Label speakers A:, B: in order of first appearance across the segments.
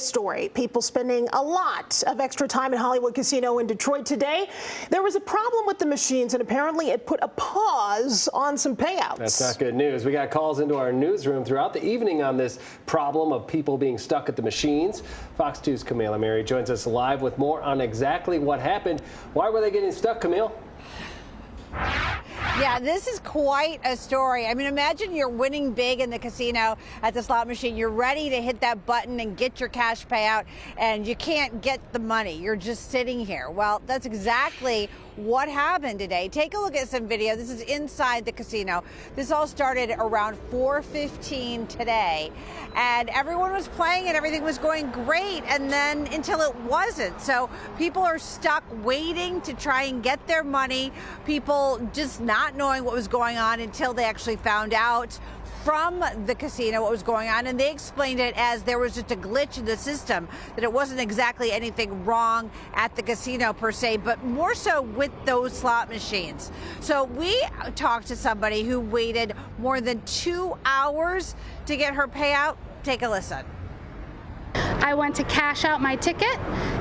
A: this story. People spending a lot of extra time at Hollywood Casino in Detroit today. There was a problem with the machines, and apparently it put a pause on some payouts.
B: That's not good news. We got calls into our newsroom throughout the evening on this problem of people being stuck at the machines. Fox 2's Camille Mary joins us live with more on exactly what happened. Why were they getting stuck, Camille?
C: Yeah, this is quite a story. I mean, imagine you're winning big in the casino at the slot machine. You're ready to hit that button and get your cash payout, and you can't get the money. You're just sitting here. Well, that's exactly what happened today. Take a look at some video. This is inside the casino. This all started around 4:15 today, and everyone was playing and everything was going great, and then until it wasn't. So people are stuck waiting to try and get their money. People just not knowing what was going on until they actually found out from the casino what was going on, and they explained it as there was just a glitch in the system, that it wasn't exactly anything wrong at the casino per se, but more so with those slot machines. So we talked to somebody who waited more than 2 hours to get her payout. Take a listen.
D: I went to cash out my ticket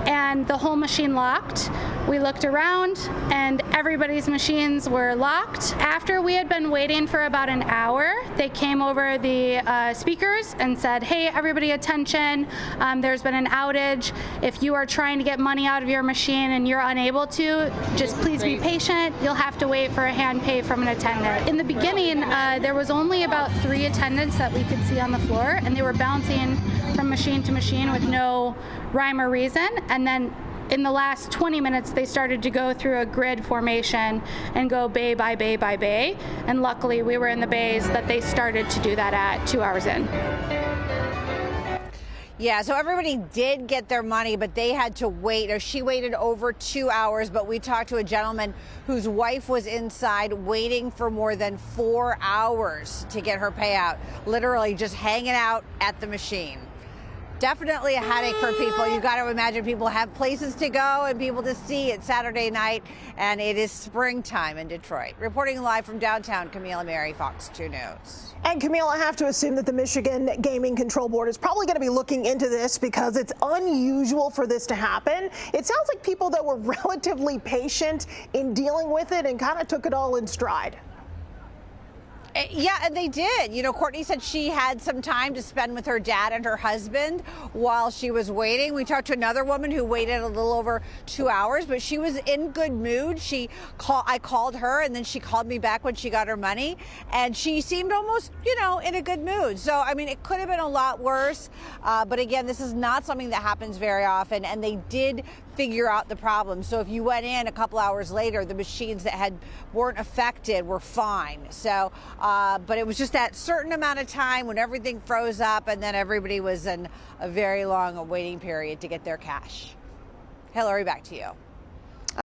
D: and the whole machine locked. We looked around and everybody's machines were locked. After we had been waiting for about an hour, they came over the speakers and said, "Hey, everybody attention, there's been an outage. If you are trying to get money out of your machine and you're unable to, just please be patient. You'll have to wait for a hand pay from an attendant." In the beginning, there was only about 3 attendants that we could see on the floor, and they were bouncing from machine to machine with no rhyme or reason. And then in the last 20 minutes, they started to go through a grid formation and go bay by bay by bay. And luckily, we were in the bays that they started to do that at 2 hours in.
C: Yeah, so everybody did get their money, but they had to wait, or she waited over 2 hours. But we talked to a gentleman whose wife was inside waiting for more than 4 hours to get her payout, literally just hanging out at the machine. Definitely a headache for people. You got to imagine people have places to go and people to see. It's Saturday night, and it is springtime in Detroit. Reporting live from downtown, Camille Mary, Fox 2 News.
A: And Camille, I have to assume that the Michigan Gaming Control Board is probably going to be looking into this because it's unusual for this to happen. It sounds like people that were relatively patient in dealing with it and kind of took it all in stride.
C: Yeah, and they did. You know, Courtney said she had some time to spend with her dad and her husband while she was waiting. We talked to another woman who waited a little over 2 hours, but she was in good mood. I called her, and then she called me back when she got her money, and she seemed almost, in a good mood. So, I mean, it could have been a lot worse. But again, this is not something that happens very often, and they did figure out the problem. So if you went in a couple hours later, the machines that weren't affected were fine. So, but it was just that certain amount of time when everything froze up, and then everybody was in a very long waiting period to get their cash. Hillary, back to you.